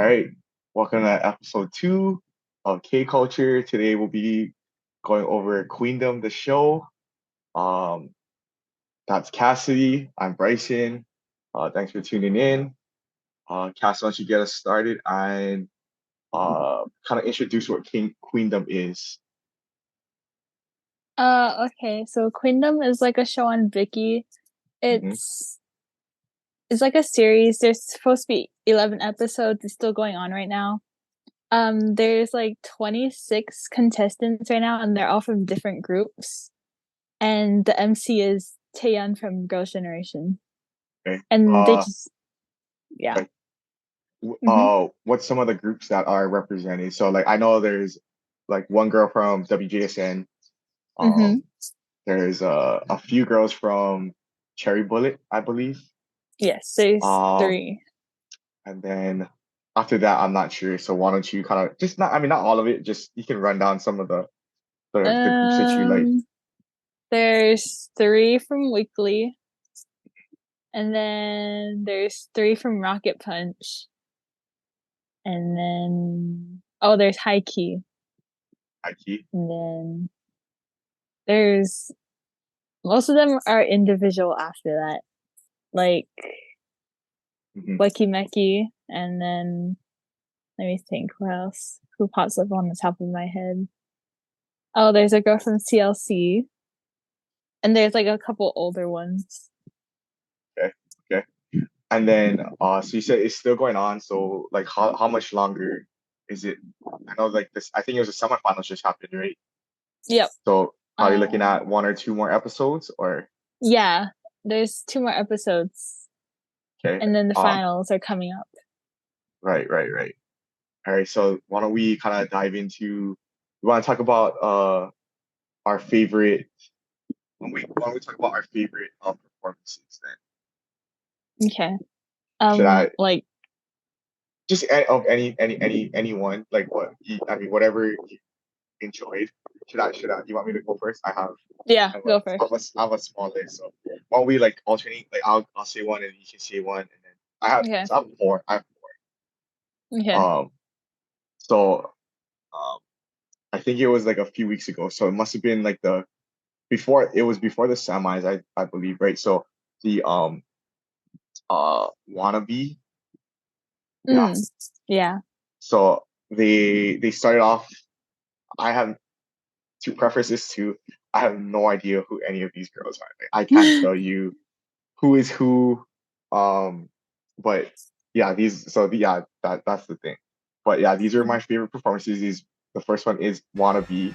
All right, welcome to episode 2 of K Culture. Today we'll be going over Queendom, the show. Um, that's Cassidy. I'm Bryson. Thanks for tuning in. Cass, why don't you get us started and kind of introduce what King Queendom is? Okay. So Queendom is like a show on Viki. Hmm. It's it's like a series. There's supposed to be 11 episodes. It's still going on right now. There's like 26 contestants right now, and they're all from different groups. And the MC is Taeyeon from Girls' Generation. Okay. And they just yeah. Like, Mm-hmm. what's some of the groups that are represented? So, like, I know there's like one girl from WJSN. Mm-hmm. Um, there's a few girls from Cherry Bullet, I believe. Yes, there's Um, three. and then after that, I'm not sure. So why don't you kind of just not, I mean, not all of it, just you can run down some of the groups that you like. Um, there's three from Weekly, and then there's three from Rocket Punch. And then there's High Key. Aki. And then there's most of them are individual after that. Like Hmm. Lucky Meki, and then let me think who else. Who pops up on the top of my head? Oh, there's a girl from CLC. And there's like a couple older ones. Okay. Okay. And then so you said it's still going on. So like how much longer is it? I know like this, I think it was a semifinals just happened, right? Yep. So probably looking Um at one or two more episodes or yeah. There's two more episodes. okay. And then the Um, finals are coming up. right. All right, so why don't we kind of dive into we want to talk about our favorite why don't we talk about our favorite performances then? Okay. Should I Like just of anyone like I mean whatever you enjoyed. Should I you want me to go first? yeah, go first. I have a small list. So why don't we like alternate? Like I'll say one and you can say one and then Okay. I have four. I have Okay. four. So um I think it was like a few weeks ago. So it must have been like the before the semis, I believe, right? So the wannabe, yeah. Mm. Yeah. So they started off. I have to preface this too. I have no idea who any of these girls are. Like, I can't tell you who is who. Um, but yeah, yeah, that's the thing. But yeah, these are my favorite performances. These the first one is wannabe.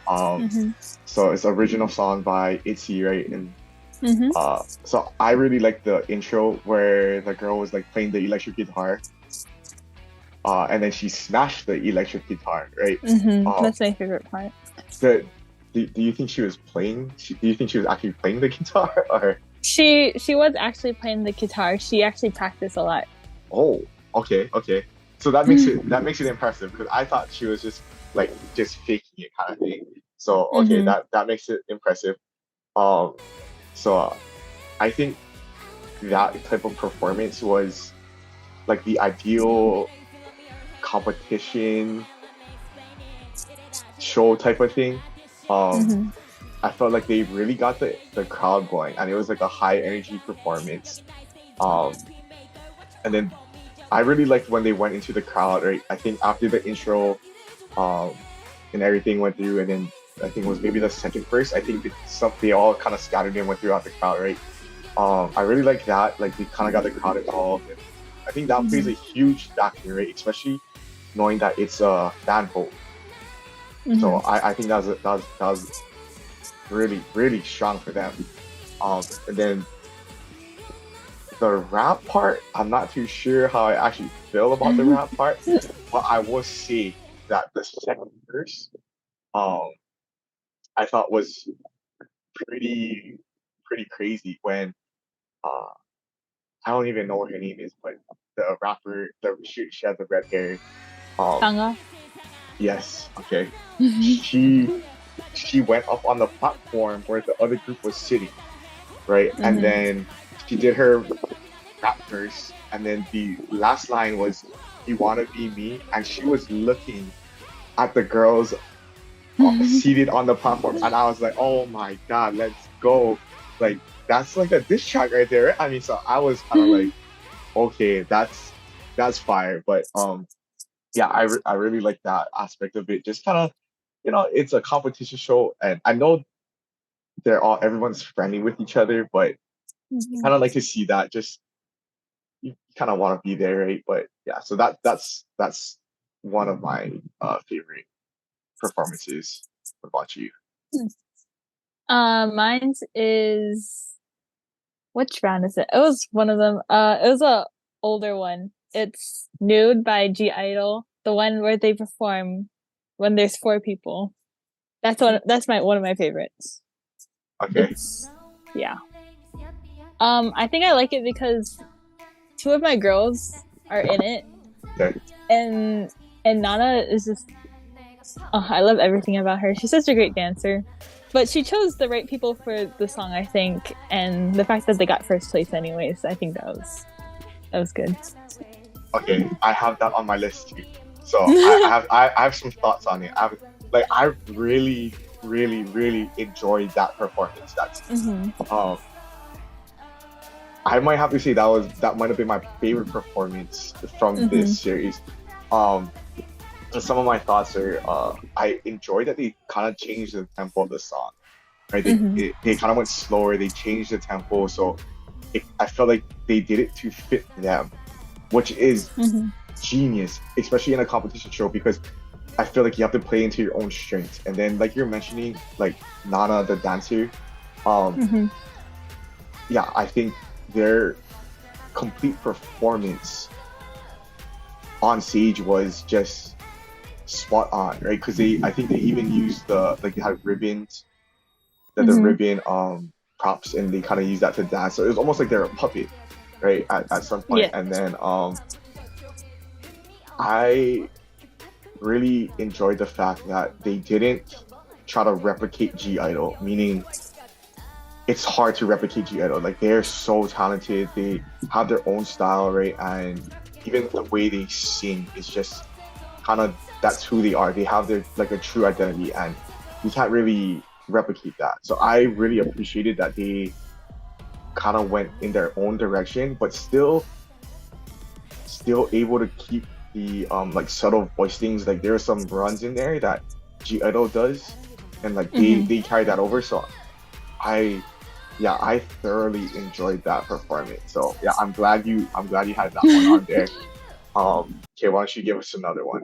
Um, Mm-hmm. so it's original song by ITZY, right? And Mm-hmm. so I really like the intro where the girl was like playing the electric guitar, and then she smashed the electric guitar, right? Mm-hmm. Um, That's my favorite part. the, do you think she was playing? Do you think she was actually playing the guitar, or? She was actually playing the guitar. She actually practiced a lot. Oh, okay. So that makes it impressive because I thought she was just faking it kind of thing. So okay, Mm-hmm. that makes it impressive. Um, so I think that type of performance was like the ideal competition show type of thing. Um, Mm-hmm. I felt like they really got the crowd going, and it was like a high energy performance. Um, and then I really liked when they went into the crowd. Right, I think after the intro, um, and everything went through, and then I think it was maybe the second verse. I think they all kind of scattered and went throughout the crowd. Right. I really like that. Like they kind of got the crowd involved. And I think that plays Mm-hmm. a huge factor, right? Especially knowing that it's a fan vote. So Mm-hmm. I think that was really strong for them. And then the rap part, I'm not too sure how I actually feel about the rap part, but I will say that the second verse, um, I thought was pretty pretty crazy when uh I don't even know what her name is, but the rapper, she has the red hair. Um, Sanga. yes, okay. Mm-hmm. She she went up on the platform where the other group was sitting, right? And Mm-hmm. then she did her rap verse, and then the last line was You Wanna Be Me, and she was looking at the girls seated on the platform, and I was like, oh my God, let's go. Like that's like a diss track right there. Right? I mean, so I was kind of like, okay, that's fire. But yeah, I really like that aspect of it. Just kind of, it's a competition show, and I know everyone's friendly with each other, but kind of like to see that. Just you kind of want to be there, right? But yeah, so that's one of my favorite performances. What about you? Mine's is which round is it? It was one of them. It was a older one. It's Nude by G Idol, the one where they perform when there's four people. That's one of my favorites. Okay. It's yeah. I think I like it because two of my girls are in it, Okay. and Nana is just oh, I love everything about her. She's such a great dancer. But she chose the right people for the song, I think, and the fact that they got first place anyways, I think that was good. Okay, I have that on my list too. So I have some thoughts on it. I really really enjoyed that performance. That's Hmm. um I might have to say that might have been my favorite performance from this Hmm. series. Um, and some of my thoughts are I enjoyed that they kind of changed the tempo of the song. Right, Hmm. they kind of went slower. They changed the tempo, so I felt like they did it to fit them, which is Hmm. genius, especially in a competition show because I feel like you have to play into your own strengths. And then like you're mentioning, like Nana the dancer, um, Hmm. yeah, I think their complete performance on stage was just spot on, right? Because I think they even used they had ribbons, the Hmm. ribbon props, and they kind of used that to dance. So it was almost like they're a puppet, right? At some point, Yeah. and then I really enjoyed the fact that they didn't try to replicate G Idol, meaning it's hard to replicate G Idol. Like they're so talented, they have their own style, right? And even the way they sing is just kind of that's who they are. They have their like a true identity, and you can't really replicate that. So I really appreciated that they kind of went in their own direction, but still able to keep the like subtle voice things. Like there are some runs in there that G Idol does, and like Hmm. they carry that over. So I yeah, I thoroughly enjoyed that performance. So yeah, I'm glad you had that one on there. Okay, why don't you give us another one?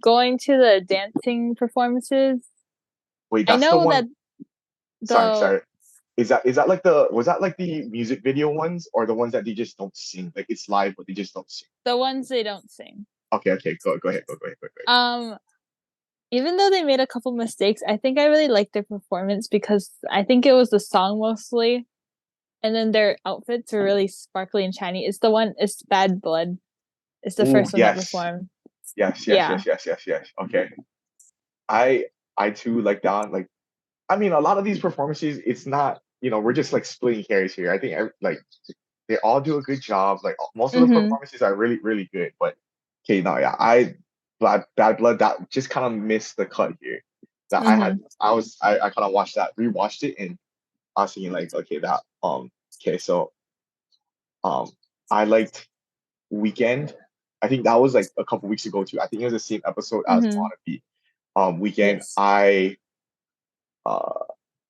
Going to the dancing performances. Wait, I that's the know one. that the Sorry. Is that like was that like the music video ones or the ones that they just don't sing? Like it's live, but they just don't sing. the ones they don't sing. Okay, go ahead, go ahead. Um, Even though they made a couple mistakes, I think I really liked their performance because I think it was the song mostly, and then their outfits were really sparkly and shiny. It's Bad Blood. It's the Oh first one that yes, performed. yes, Yeah. yes. Okay, I I too like that. Like I mean, a lot of these performances, it's not we're just like splitting hairs here. I think like they all do a good job. Like most of the Mm-hmm. performances are really really good. But okay, no, yeah, Bad Blood that just kind of missed the cut here. That I had Mm-hmm. I kind of watched that rewatched it and I was thinking like okay that okay so um I liked Weekend. I think that was like a couple weeks ago too. I think it was the same episode as Mm-hmm. Wannabe. Weekend Yes. uh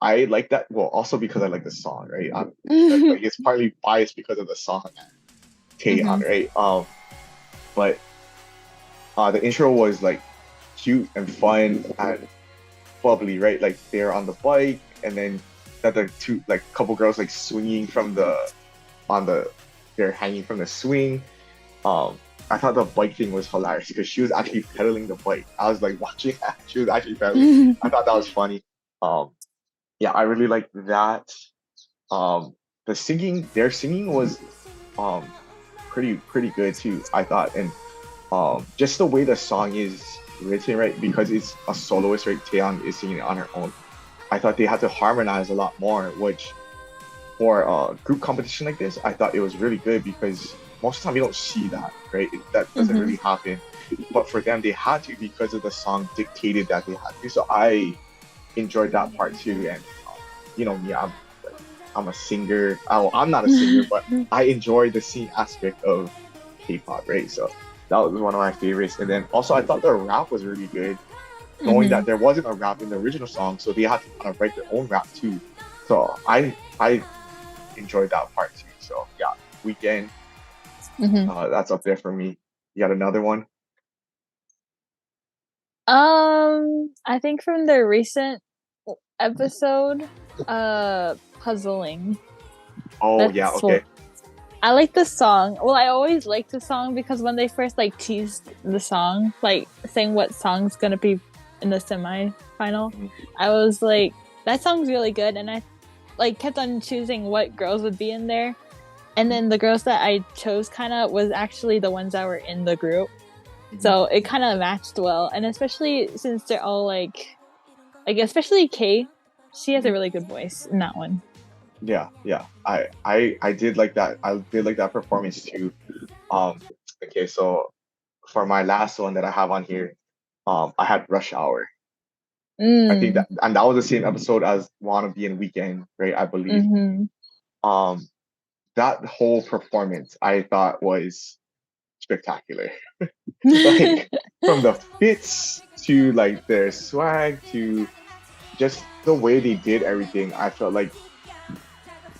I like that. Well, also because I like the song, right? Mm-hmm. Like it's partly biased because of the song Tay on, right? But the intro was like cute and fun and bubbly, right? Like they're on the bike and then that the two like couple girls like swinging from on the they're hanging from the swing. I thought the bike thing was hilarious because she was actually pedaling the bike. I was like watching that. She was actually pedaling. I thought that was funny. Um, yeah, I really like that. Um, their singing was um pretty good too, I thought. And just the way the song is written, right? Because it's a soloist, right? Taeyang is singing it on her own. I thought they had to harmonize a lot more, which for a group competition like this, I thought it was really good because most of the time you don't see that, right? That doesn't Mm-hmm. really happen. But for them, they had to because of the song dictated that they had to. So I enjoyed that part too. And you know me, I'm a singer. Oh, I'm not a singer, but I enjoy the singing aspect of K-pop, right? So that was one of my favorites. And then also I thought the rap was really good, knowing Mm-hmm. that there wasn't a rap in the original song, so they had to kind of write their own rap too. So I enjoyed that part too. So yeah, Weekend, Mm-hmm. that's up there for me. You got another one? I think from the recent episode, puzzling. Oh yeah, That's what okay. I like the song. Well, I always liked the song because when they first like teased the song, like saying what song's gonna be in the semi-final, Mhm. I was like, that song's really good, and I like kept on choosing what girls would be in there. And then the girls that I chose kind of was actually the ones that were in the group. Mhm. So it kind of matched well. And especially since they're all like especially Kay, she has a Mhm. really good voice in that one. Yeah, yeah. I did like that. I did like that performance too. Um, okay, so for my last one that I have on here, I had Rush Hour. I think Mm. that, and that was the same episode as Wanna Be in Weekend, right? I believe. Mm-hmm. Um, that whole performance I thought was spectacular. Like from the fits to like their swag to just the way they did everything, I felt like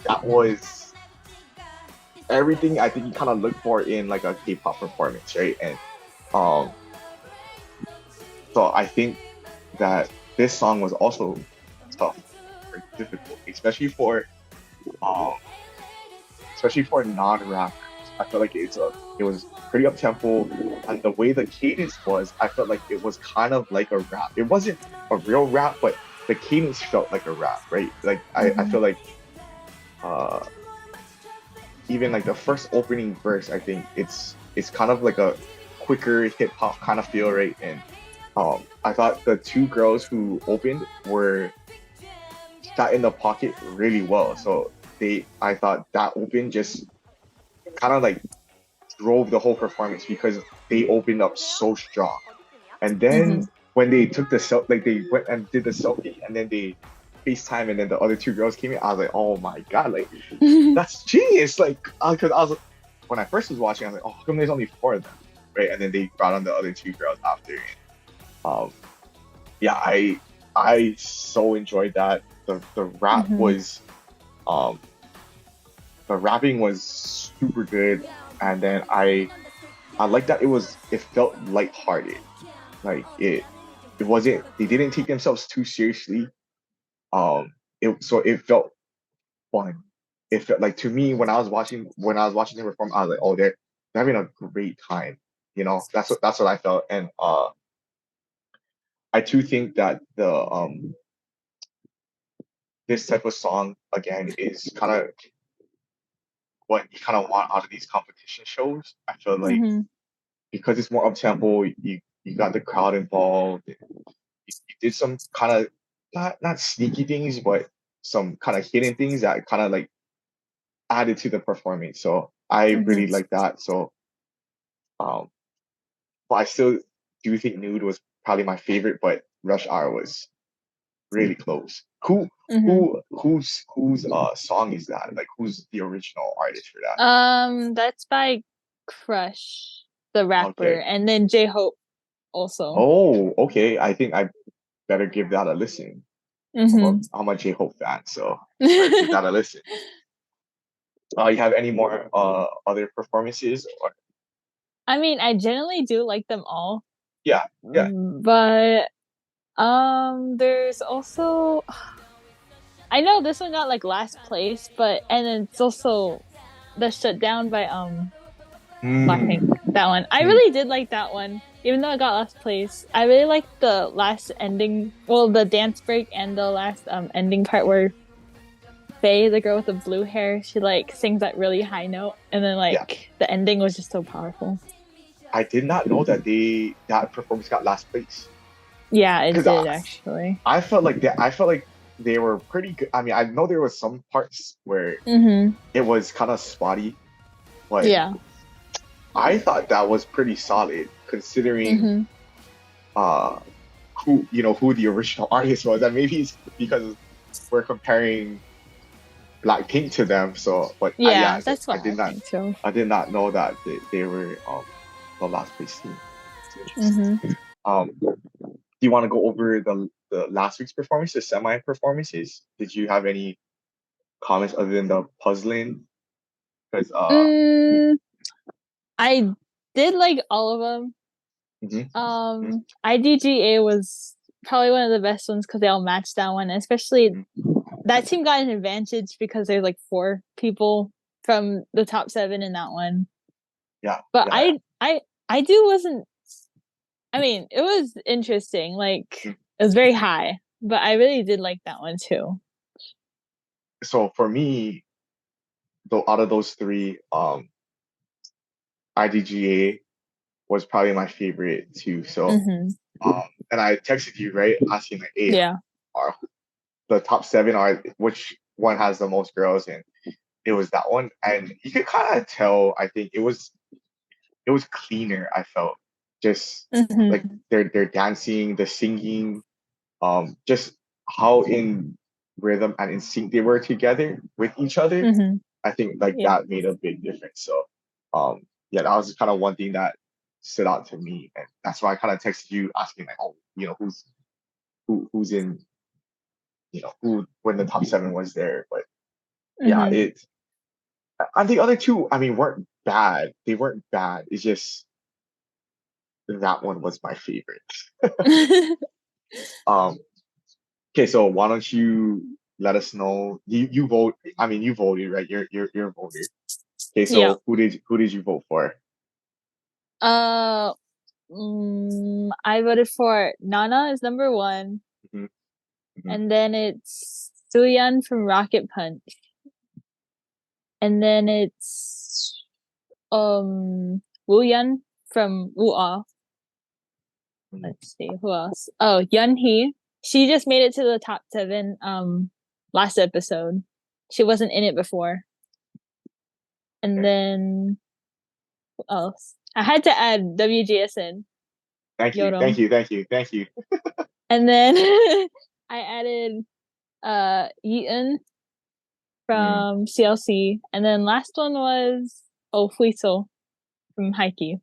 that was everything I think you kind of look for in like a K-pop performance, right? And um, so I think that this song was also tough or difficult, um, especially for non-rappers. I felt like it was pretty up tempo, and the way the cadence was, I felt like it was kind of like a rap. It wasn't a real rap, but the cadence felt like a rap, right? Like I Mm-hmm. feel like uh even like the first opening verse, I think it's kind of like a quicker hip hop kind of feel, right? And I thought the two girls who opened were sat in the pocket really well. So I thought that open just kind of like drove the whole performance because they opened up so strong. And then Mm-hmm. when they took like they went and did the selfie, and then they FaceTime, and then the other two girls came in, I was like, oh my God, like that's genius. Like, because I was when I first was watching, I was like, oh, how come there's only four of them, right? And then they brought on the other two girls after. And, um, yeah, I so enjoyed that. Mm-hmm. Um, the rapping was super good, and then I like that it felt lighthearted. Like it wasn't they didn't take themselves too seriously. It felt fun. It felt like to me when I was watching them perform, I was like, oh, they're having a great time. You know, that's what I felt. And I too think that the this type of song again is kind of what you kind of want out of these competition shows. I feel like Mm-hmm. because it's more up tempo, you got the crowd involved. You did some kind of not sneaky things, but some kind of hidden things that kind of like added to the performance. So I really Mm-hmm. like that. So um, but I still do think Nude was probably my favorite, but Rush Hour was really close. Mm-hmm. Whose song is that? Like who's the original artist for that? That's by Crush, the rapper, Okay. and then J Hope also. Oh, okay. I think I better give that a listen. Mm-hmm. I'm a J-Hope fan, so better give that a listen. You have any more other performances or I mean, I generally do like them all, yeah, yeah. but there's also I know this one got like last place, but and it's also the shutdown by Blackpink. Mm, That one. I mm, really did like that one. Even though I got last place. I really liked the last ending, well, the dance break and the last ending part where Faye, the girl with the blue hair, she like sings that really high note and then yeah. like the ending was just so powerful. I did not know that that performance got last place. Yeah, it Because did actually. I felt like they were pretty good. I mean, I know there was some parts where Mm-hmm. it was kind of spotty, but Yeah. I thought that was pretty solid considering Mm-hmm. uh who the original artist was, and maybe it's because we're comparing Blackpink to them. So, but Yeah, yeah, that's what I think too. I did not know that they were the last place team. It's interesting. Mm-hmm. Do you want to go over the last week's performance, the semi performances? Did you have any comments other than the puzzling? Because Mm, I did like all of them. mhm, mhm, IDGA was probably one of the best ones because they all matched that one. Especially mhm. that team got an advantage because there's like four people from the top seven in that one. Yeah, But yeah, I do wasn't. I mean, it was interesting. yeah. Like it was very high, but I really did like that one too. So for me, though, out of those three, IDGA was probably my favorite too. So Mm-hmm. and I texted you, right, asking like, hey, Yeah. are the top seven are which one has the most girls, and it was that one, and you could kind of tell. I think it was cleaner. I felt just like Mm-hmm. they're dancing, the singing, just how in rhythm and in sync they were together with each other. Mm-hmm. I think like Yeah. that made a big difference. So, yeah, that was kind of one thing that stood out to me, and that's why I kind of texted you asking like, oh, who's in, who when the top seven was there. But yeah, Mm-hmm. it and the other two, I mean, weren't bad. They weren't bad. It's just that one was my favorite. Um, okay, so why don't you let us know? You vote. I mean, you voted, right? You're a voter. Okay, Yeah. so who did you vote for? Uh, I voted for Nana is number one, Hmm. Hmm. and then it's Suyeon from Rocket Punch, and then it's Wooyeon from Woo. Let's see who else. Oh, Yun Hee. She just made it to the top seven. Last episode, she wasn't in it before, and Okay. then who else? I had to add WGSN Thank you, thank Yodong, you, thank you, thank you. and then I added Yeon Mm, from CLC, and then last one was Oh Fuiso from Haiki.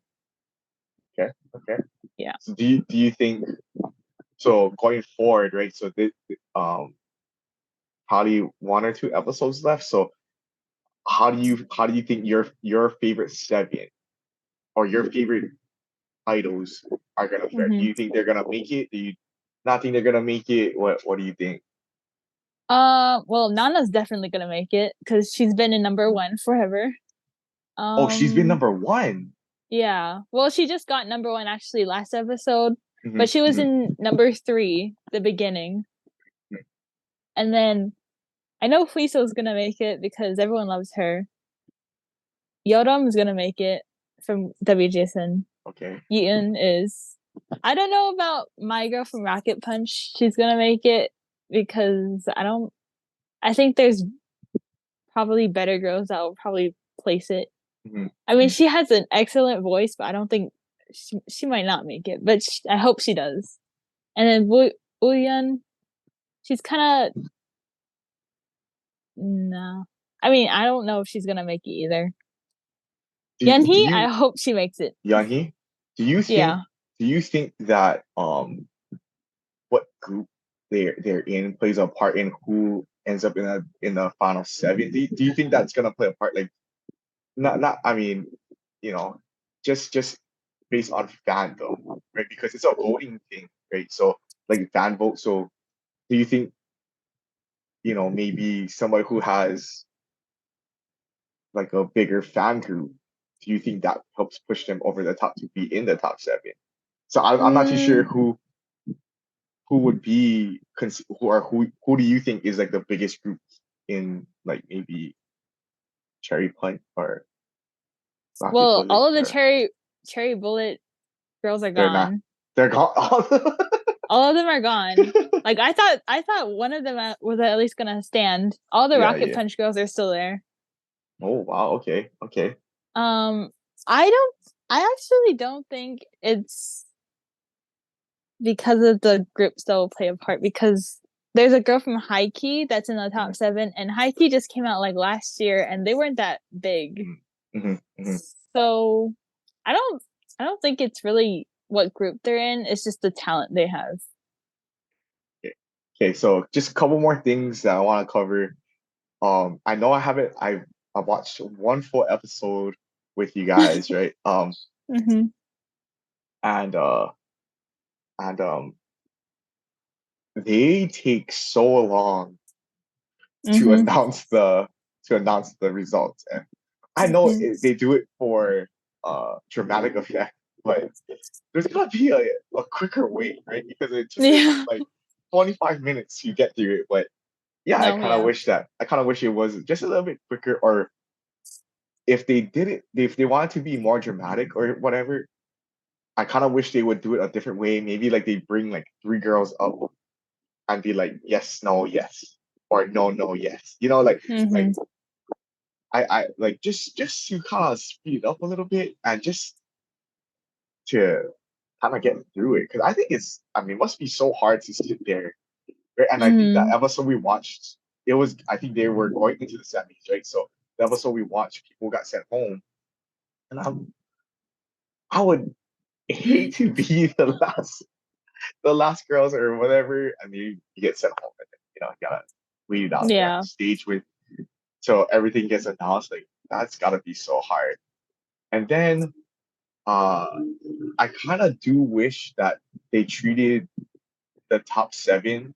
okay, okay. Yeah. So do you think so going forward, right? So this probably one or two episodes left. So how do you think your favorite seven or your favorite titles are gonna fare? Do Mm-hmm. you think they're gonna make it? Do you not think they're gonna make it? What do you think? Well, Nana's definitely gonna make it because she's been in number one forever. Oh, she's been Um, number one. yeah. Well, she just got number one actually last episode, Hmm. but she was Hmm. in number three the beginning, and then I know Fuiso's gonna make it because everyone loves her. Yoram's gonna make it from WJSN. Okay. Yeon is. I don't know about my girl from Rocket Punch. She's gonna make it because I don't. I think there's probably better girls that will probably place it. Hmm. I mean, she has an excellent voice, but I don't think she might not make it. But I hope she does. And then Wooyeon, she's kind of no. I mean, I don't know if she's gonna make it either. Do Yeonhee, I you hope she makes it. Yanhi? Do you think Yeah. that what group they're in plays a part in who ends up in the final seven? Do you think that's gonna play a part? Like not I mean, you know, just based on fandom, right? Because it's a voting thing, right? So like fan vote. So do you think, maybe somebody who has like a bigger fan group, do you think that helps push them over the top to be in the top seven? So I'm not too sure Mm, who would be who do you think is like the biggest group in like maybe Cherry Punch or Rocket well, Bullet all of the or cherry bullet girls are they're not gone. they're gone. All of them are gone. Like I thought one of them was at least gonna stand. All the Yeah, Rocket yeah. Punch girls are still there. Oh wow, okay, okay. Um, I don't. I actually don't think it's because of the groups that will play a part. Because there's a girl from High that's in the top seven, and High just came out like last year, and they weren't that big. Mm-hmm, hmm So I don't. I don't think it's really what group they're in. It's just the talent they have. Okay, so just a couple more things that I want to cover. I know I haven't. I watched one full episode with you guys, right? Mm-hmm. And and they take so long to Mm-hmm. announce the results, and I know Mm-hmm. they do it for dramatic effect, but there's gotta be a quicker way, right? Because it took them Yeah. like 25 minutes to get through it, but yeah, No. Yeah. I kind of wish it was just a little bit quicker, or if they did it, if they wanted to be more dramatic or whatever, I kind of wish they would do it a different way. Maybe like they bring like three girls up and be like, yes, no, yes, or no, no, yes. Like Mm-hmm. I like just to kind of speed it up a little bit and just to kind of get through it because I think I mean, it must be so hard to sit there, right? And I think that Mm-hmm. episode we watched, it was I think they were going into the semis, right? So the episode we watched, people got sent home, and I would hate to be the last girls or whatever, and you get sent home, and then, you gotta wait it out there on the Yeah. stage with so everything gets announced. Like that's gotta be so hard. And then uh, I kind of do wish that they treated the top seven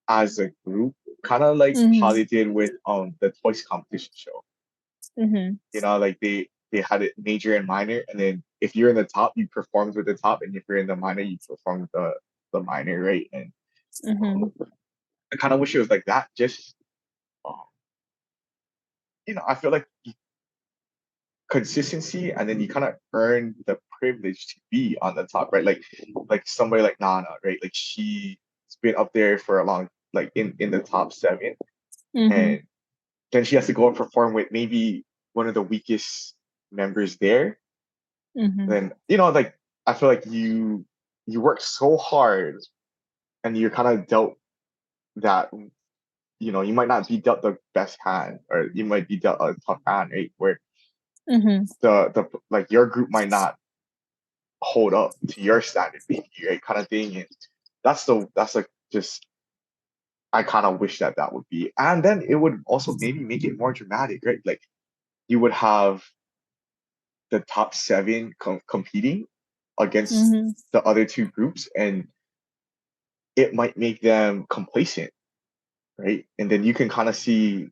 as a group, kind of like how Mm-hmm. they did with the Toys competition show. Mm-hmm. Like they had it major and minor, and then if you're in the top, you performed with the top, and if you're in the minor, you perform with the minor, right? And Mm-hmm. um, I kind of wish it was like that. Just um, I feel like consistency, and then you kind of earn the privilege to be on the top, right? Like somebody like Nana, right? Like she's been up there for a long, like in the top seven, Mm-hmm. and then she has to go and perform with maybe one of the weakest members there. Mm-hmm. Then like I feel like you work so hard, and you're kind of dealt that you might not be dealt the best hand, or you might be dealt a tough hand, right? Where Mm-hmm. the like your group might not hold up to your standard, maybe, right? Kind of thing. And that's like just I kind of wish that would be, and then it would also maybe make it more dramatic, right? Like you would have the top seven competing against Mm-hmm. the other two groups, and it might make them complacent, right? And then you can kind of see,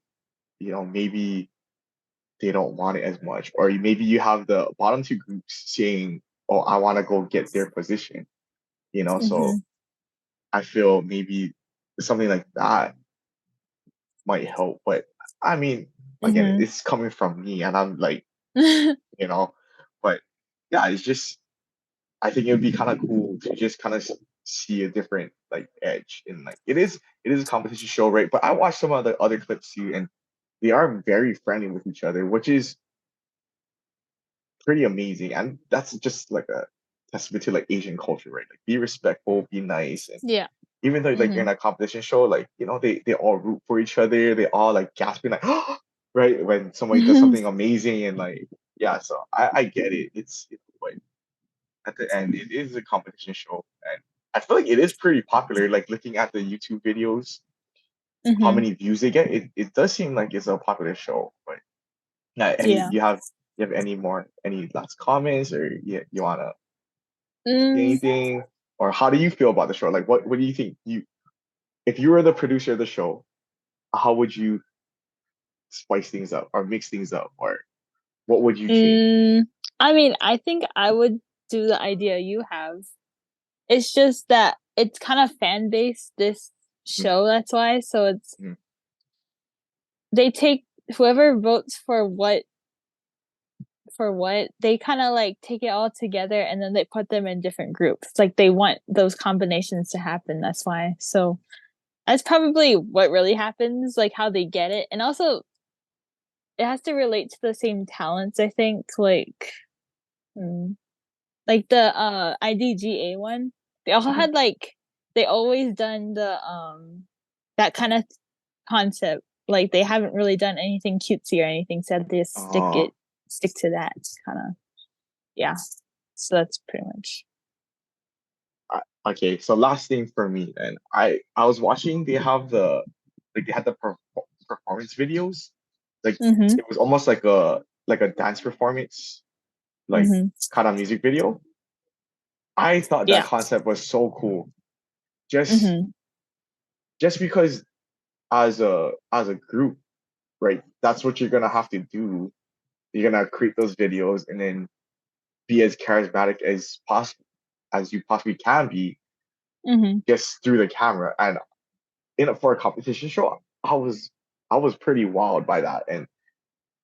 maybe they don't want it as much, or maybe you have the bottom two groups saying, "Oh, I want to go get their position," Mm-hmm. So I feel maybe something like that might help. But I mean, again, Mm-hmm. it's coming from me, and I'm like, you know, but yeah, it's just I think it would be kind of cool to just kind of see a different like edge in like it is a competition show, right? But I watched some of the other clips too, and they are very friendly with each other, which is pretty amazing. And that's just like a testament to like Asian culture, right? Like be respectful, be nice, and Yeah. even though like you're Mm-hmm. in a competition show, like they all root for each other. They all like gasping like right when somebody does something amazing, and like yeah. So I get it. But at the end, it is a competition show, and I feel like it is pretty popular. Like looking at the YouTube videos, how Mm-hmm. many views they get, it does seem like it's a popular show. But yeah, Yeah. you have any last comments, or you wanna say Mm, anything, or how do you feel about the show? Like what do you think if you were the producer of the show, how would you spice things up or mix things up, or what would you change? mm, I mean, I think I would do the idea you have. It's just that it's kind of fan based, this Mm, show, that's why. So mm, they take whoever votes for what, they kind of like take it all together and then they put them in different groups. Like they want those combinations to happen. That's why. So that's probably what really happens, like how they get it. And also it has to relate to the same talents, I think. Hmm, like the IDGA one. They all Mhm. had like they always done the that kind of concept. Like they haven't really done anything cutesy or anything, so they just Uh, stick to that kind of yeah. So that's pretty much. okay, so last thing for me then. I was watching, they have the like they had the performance videos. Like Mm-hmm. it was almost like a dance performance, like Mm-hmm. kind of music video. I thought that Yeah. concept was so cool. Just Mm-hmm. just because as a group, right? That's what you're gonna have to do. You're gonna create those videos and then be as charismatic as possible as you possibly can be Mm-hmm. just through the camera. And in it for a competition show, I was pretty wowed by that. And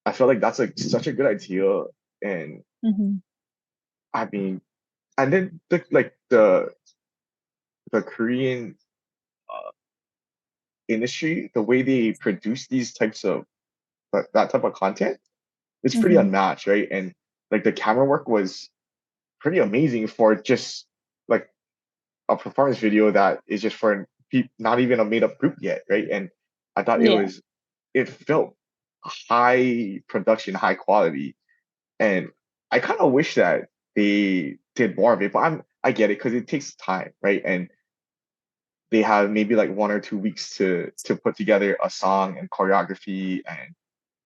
I feel like that's like such a good idea. And Mm-hmm. I mean, and then the Korean uh, industry, the way they produce these types of that type of content, it's pretty Mm-hmm. unmatched, right? And like the camera work was pretty amazing for just like a performance video that is just for not even a made up group yet, right? And I thought Yeah. it felt high production, high quality, and I kind of wish that they did more of it. But I get it because it takes time, right? And they have maybe like 1 or 2 weeks to put together a song and choreography and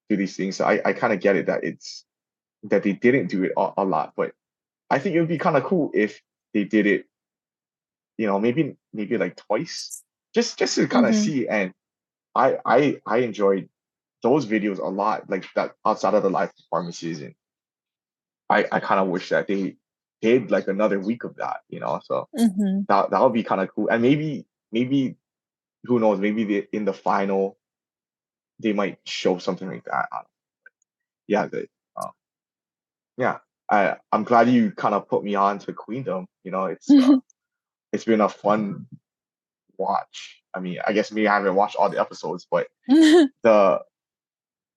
do these things. So I kind of get it that it's that they didn't do it a lot, but I think it would be kind of cool if they did it, maybe like twice, just to kind of Mm-hmm. see. And I enjoyed those videos a lot, like that outside of the live performances, and I kind of wish that they did like another week of that, So Mm-hmm. that would be kind of cool. And maybe who knows, maybe in the final they might show something like that. Yeah, um, yeah. I'm glad you kind of put me on to Queendom. It's been a fun watch. I mean, I guess me, I haven't watched all the episodes, but the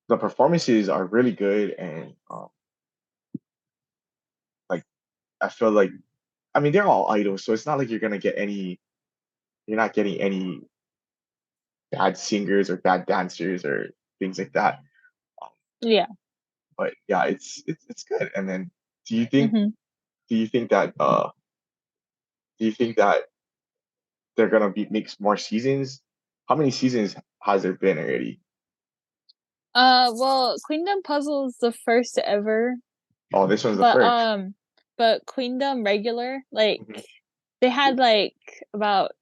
the performances are really good, and like I feel like, I mean, they're all idols, so it's not like you're not getting any bad singers or bad dancers or things like that. Um, Yeah. but yeah, it's good. And then do you think Mm-hmm. do you think that do you think that they're gonna be makes more seasons? How many seasons has there been already? Well, Queendom Puzzle is the first ever, Oh, this one's the but first. Queendom regular, like Mhm. they had like about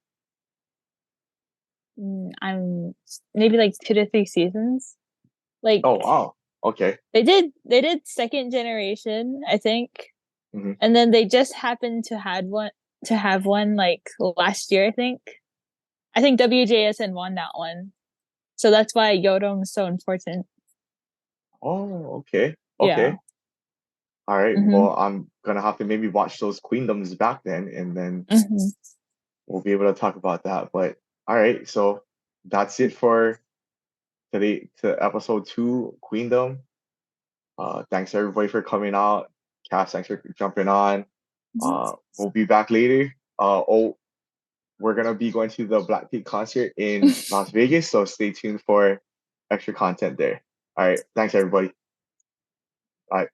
I'm maybe like 2 to 3 seasons. Like Oh wow. Okay. they did second generation, I think, Hmm. and then they just happened to have one like last year, I think. I think WJSN won that one, so that's why Yodong is so important. Oh, okay. Yeah. Okay. All right. Mm-hmm. Well, I'm gonna have to maybe watch those Queendoms back then, and then Mm-hmm. we'll be able to talk about that. But all right, so that's it for today to episode 2, Queendom. Thanks everybody for coming out. Cass, thanks for jumping on. We'll be back later. We're gonna be going to the Blackpink concert in Las Vegas, so stay tuned for extra content there. All right, thanks everybody. Bye.